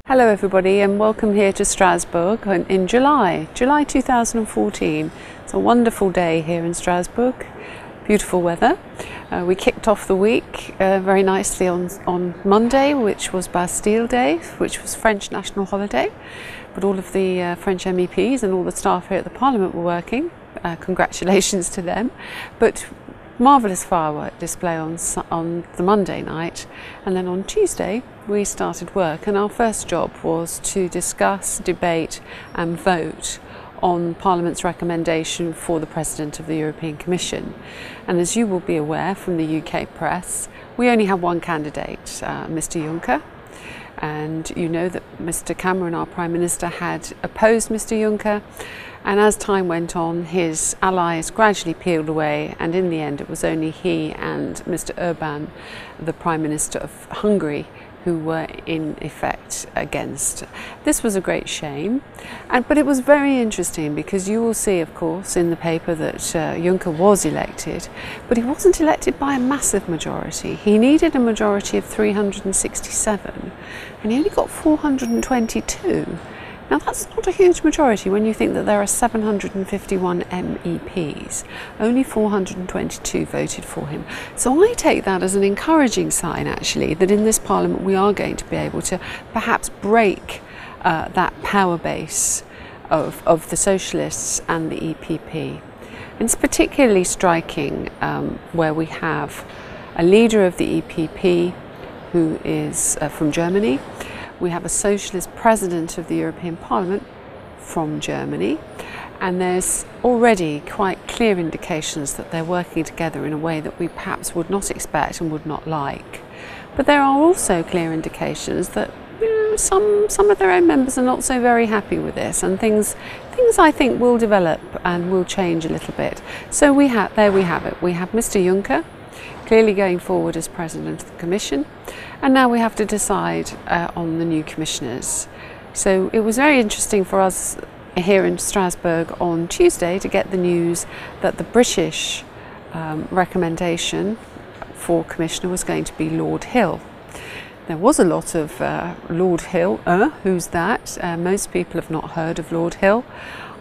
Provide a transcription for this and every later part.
Hello everybody and welcome here to Strasbourg in July 2014. It's a wonderful day here in Strasbourg, beautiful weather. We kicked off the week very nicely on Monday, which was Bastille Day, which was French national holiday, but all of the French MEPs and all the staff here at the Parliament were working. Congratulations to them. But marvellous firework display on the Monday night, and then on Tuesday we started work, and our first job was to discuss, debate and vote on Parliament's recommendation for the President of the European Commission. And as you will be aware from the UK press, we only have one candidate, Mr Juncker. And you know that Mr Cameron, our Prime Minister, had opposed Mr Juncker, and as time went on his allies gradually peeled away, and in the end it was only he and Mr Orbán, the Prime Minister of Hungary, who were in effect against. This was a great shame, but it was very interesting because you will see, of course, in the paper that Juncker was elected, but he wasn't elected by a massive majority. He needed a majority of 367 and he only got 422. Now that's not a huge majority when you think that there are 751 MEPs. Only 422 voted for him. So I take that as an encouraging sign, actually, that in this Parliament we are going to be able to perhaps break that power base of the Socialists and the EPP. And it's particularly striking where we have a leader of the EPP who is from Germany. We have a socialist president of the European Parliament from Germany, and there's already quite clear indications that they're working together in a way that we perhaps would not expect and would not like. But there are also clear indications that some of their own members are not so very happy with this, and things I think will develop and will change a little bit. So there we have it. We have Mr Juncker clearly going forward as President of the Commission, and now we have to decide on the new commissioners. So it was very interesting for us here in Strasbourg on Tuesday to get the news that the British recommendation for Commissioner was going to be Lord Hill. There was a lot of Lord Hill, who's that? Most people have not heard of Lord Hill.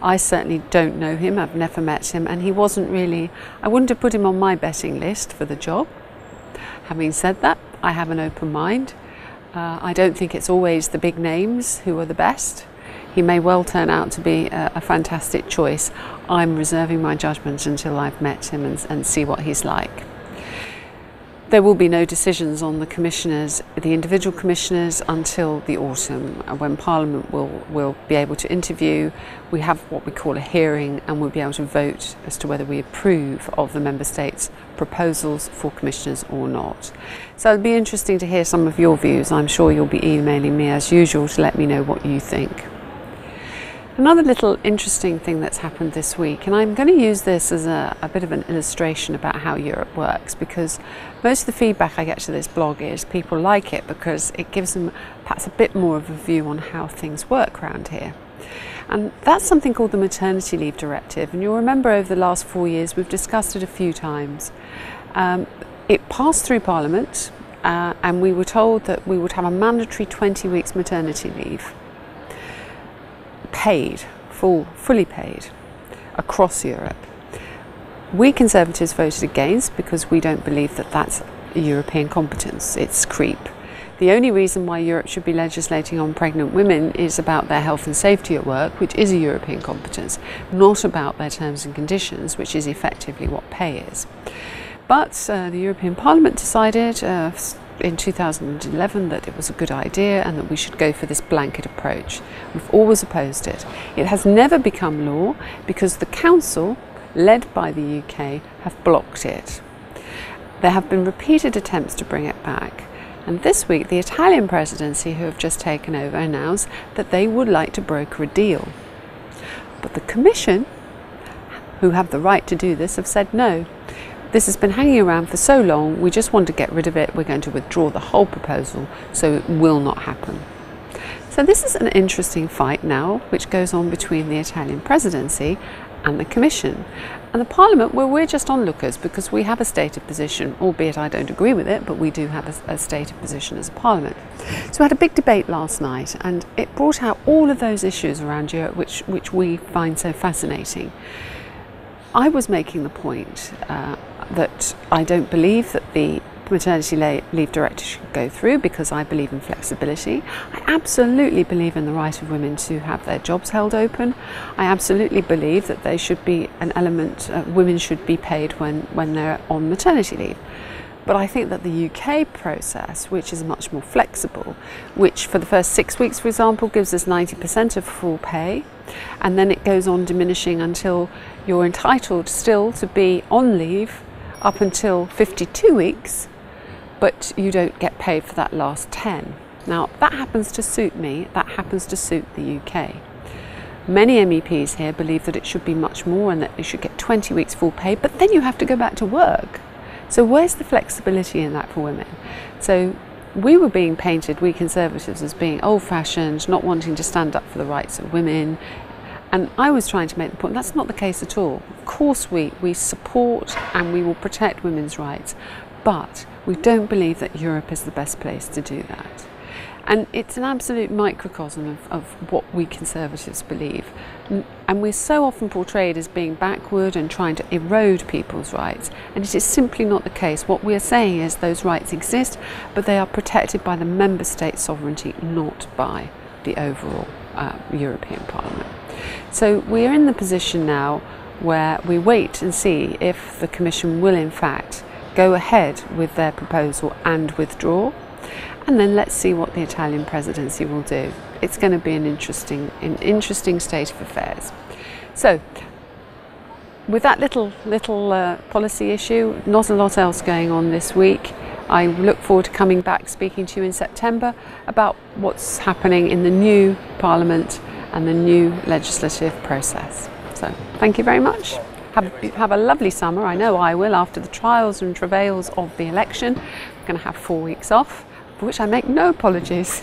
I certainly don't know him, I've never met him, and he wasn't really, I wouldn't have put him on my betting list for the job. Having said that, I have an open mind. I don't think it's always the big names who are the best. He may well turn out to be a fantastic choice. I'm reserving my judgment until I've met him and see what he's like. There will be no decisions on the commissioners, the individual commissioners, until the autumn, when Parliament will be able to interview. We have what we call a hearing, and we'll be able to vote as to whether we approve of the Member States' proposals for commissioners or not. So it'll be interesting to hear some of your views. I'm sure you'll be emailing me as usual to let me know what you think. Another little interesting thing that's happened this week, and I'm going to use this as a bit of an illustration about how Europe works, because most of the feedback I get to this blog is people like it because it gives them perhaps a bit more of a view on how things work around here. And that's something called the Maternity Leave Directive, and you'll remember over the last 4 years we've discussed it a few times. It passed through Parliament and we were told that we would have a mandatory 20 weeks maternity leave. Paid, fully paid, across Europe. We Conservatives voted against because we don't believe that that's a European competence, it's creep. The only reason why Europe should be legislating on pregnant women is about their health and safety at work, which is a European competence, not about their terms and conditions, which is effectively what pay is. But the European Parliament decided in 2011 that it was a good idea and that we should go for this blanket approach. We've always opposed it. It has never become law because the Council, led by the UK, have blocked it. There have been repeated attempts to bring it back, and this week the Italian presidency, who have just taken over, announced that they would like to broker a deal. But the Commission, who have the right to do this, have said no. This has been hanging around for so long, we just want to get rid of it, we're going to withdraw the whole proposal, so it will not happen. So this is an interesting fight now, which goes on between the Italian presidency and the Commission. And the Parliament, well, we're just onlookers because we have a stated position, albeit I don't agree with it, but we do have a stated position as a Parliament. So we had a big debate last night, and it brought out all of those issues around Europe which we find so fascinating. I was making the point that I don't believe that the maternity leave directive should go through because I believe in flexibility. I absolutely believe in the right of women to have their jobs held open. I absolutely believe that there should be an element, women should be paid when they're on maternity leave. But I think that the UK process, which is much more flexible, which for the first 6 weeks, for example, gives us 90% of full pay, and then it goes on diminishing until you're entitled still to be on leave up until 52 weeks, but you don't get paid for that last 10. Now, that happens to suit me, that happens to suit the UK. Many MEPs here believe that it should be much more and that you should get 20 weeks full pay, but then you have to go back to work. So where's the flexibility in that for women? So we were being painted, we Conservatives, as being old-fashioned, not wanting to stand up for the rights of women. And I was trying to make the point that's not the case at all. Of course we support and we will protect women's rights, but we don't believe that Europe is the best place to do that. And it's an absolute microcosm of what we Conservatives believe. And we're so often portrayed as being backward and trying to erode people's rights. And it is simply not the case. What we are saying is those rights exist, but they are protected by the member state sovereignty, not by the overall European Parliament. So we're in the position now where we wait and see if the Commission will in fact go ahead with their proposal and withdraw. And then let's see what the Italian presidency will do. It's going to be an interesting state of affairs. So, with that little policy issue, not a lot else going on this week. I look forward to coming back speaking to you in September about what's happening in the new Parliament and the new legislative process. So, thank you very much. Have a lovely summer. I know I will after the trials and travails of the election. I'm going to have 4 weeks off, for which I make no apologies.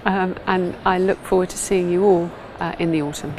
And I look forward to seeing you all in the autumn.